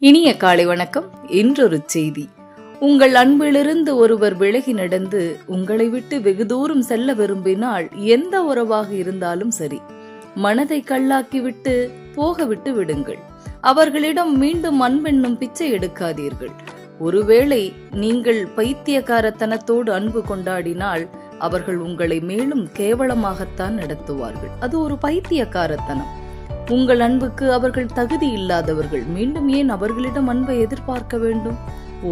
இனிய காலை வணக்கம். இன்றொரு செய்தி. உங்கள் அன்பிலிருந்து ஒருவர் விலகி நடந்து உங்களை விட்டு வெகு தூரம் செல்ல விரும்பினால் எந்த உறவாக இருந்தாலும் சரி, மனதை கல்லாக்கிவிட்டு போகவிட்டு விடுங்கள். அவர்களிடம் மீண்டும் அன்பென்னும் பிச்சை எடுக்காதீர்கள். ஒருவேளை நீங்கள் பைத்தியக்காரத்தனத்தோடு அன்பு கொண்டாடினால் அவர்கள் உங்களை மேலும் கேவலமாகத்தான் நடத்துவார்கள். அது ஒரு பைத்தியக்காரத்தனம். உங்கள் அன்புக்கு அவர்கள் தகுதி இல்லாதவர்கள். மீண்டும் ஏன் அவர்களிடம் அன்பை எதிர்பார்க்க வேண்டும்?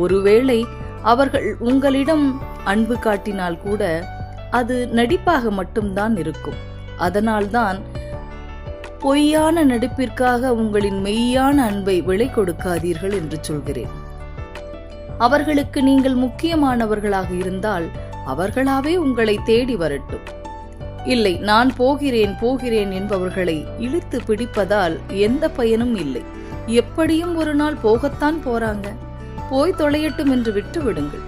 ஒருவேளை அவர்கள் உங்களிடம் அன்பு காட்டினால் கூட அது நடிப்பாக மட்டும்தான் இருக்கும். அதனால்தான் பொய்யான நடிப்பிற்காக உங்களின் மெய்யான அன்பை விலை கொடுக்காதீர்கள் என்று சொல்கிறேன். அவர்களுக்கு நீங்கள் முக்கியமானவர்களாக இருந்தால் அவர்களாவே உங்களை தேடி வரட்டும். இல்லை, நான் போகிறேன் என்பவர்களை இழுத்து பிடிப்பதால் எந்த பயனும் இல்லை. எப்படியும் ஒரு நாள் போகத்தான் போறாங்க, போய் தொலையட்டும் என்று விட்டு விடுங்கள்.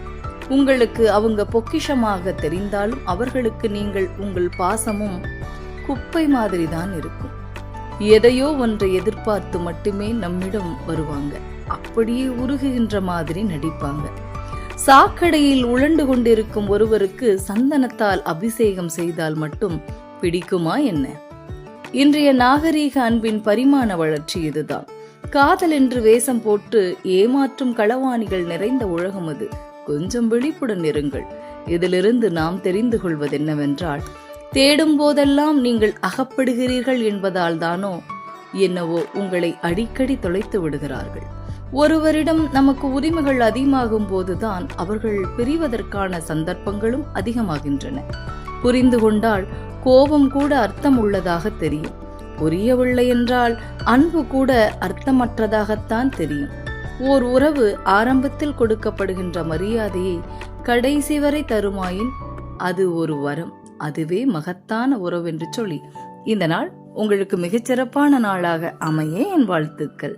உங்களுக்கு அவங்க பொக்கிஷமாக தெரிந்தாலும் அவர்களுக்கு நீங்கள் உங்கள் பாசமும் குப்பை மாதிரி தான் இருக்கும். எதையோ ஒன்றை எதிர்பார்த்து மட்டுமே நம்மிடம் வருவாங்க. அப்படியே உருகுகின்ற மாதிரி நடிப்பாங்க. சாக்கடையில் உழண்டு கொண்டிருக்கும் ஒருவருக்கு சந்தனத்தால் அபிஷேகம் செய்தால் மட்டும் பிடிக்குமா என்ன? இன்றைய நாகரீக அன்பின் பரிமாண வளர்ச்சி இதுதான். காதல் என்று வேஷம் போட்டு ஏமாற்றும் களவாணிகள் நிறைந்த உலகம் அது. கொஞ்சம் விழிப்புடன் இருங்கள். இதிலிருந்து நாம் தெரிந்து கொள்வது என்னவென்றால், தேடும் போதெல்லாம் நீங்கள் அகப்படுகிறீர்கள் என்பதால் தானோ என்னவோ உங்களை அடிக்கடி தொலைத்து விடுகிறார்கள். ஒருவரிடம் நமக்கு உரிமைகள் அதிகமாகும் போதுதான் அவர்கள் பிரிவதற்கான சந்தர்ப்பங்களும் அதிகமாகின்றன. புரிந்து கொண்டால் கோபம் கூட அர்த்தம் உள்ளதாக தெரியும். புரியவில்லை என்றால் அன்பு கூட அர்த்தமற்றதாகத்தான் தெரியும். ஓர் உறவு ஆரம்பத்தில் கொடுக்கப்படுகின்ற மரியாதையை கடைசி வரை தருமாயின் அது ஒரு வரம். அதுவே மகத்தான உறவு என்று சொல்லி இந்த நாள் உங்களுக்கு மிகச்சிறப்பான நாளாக அமைய என் வாழ்த்துக்கள்.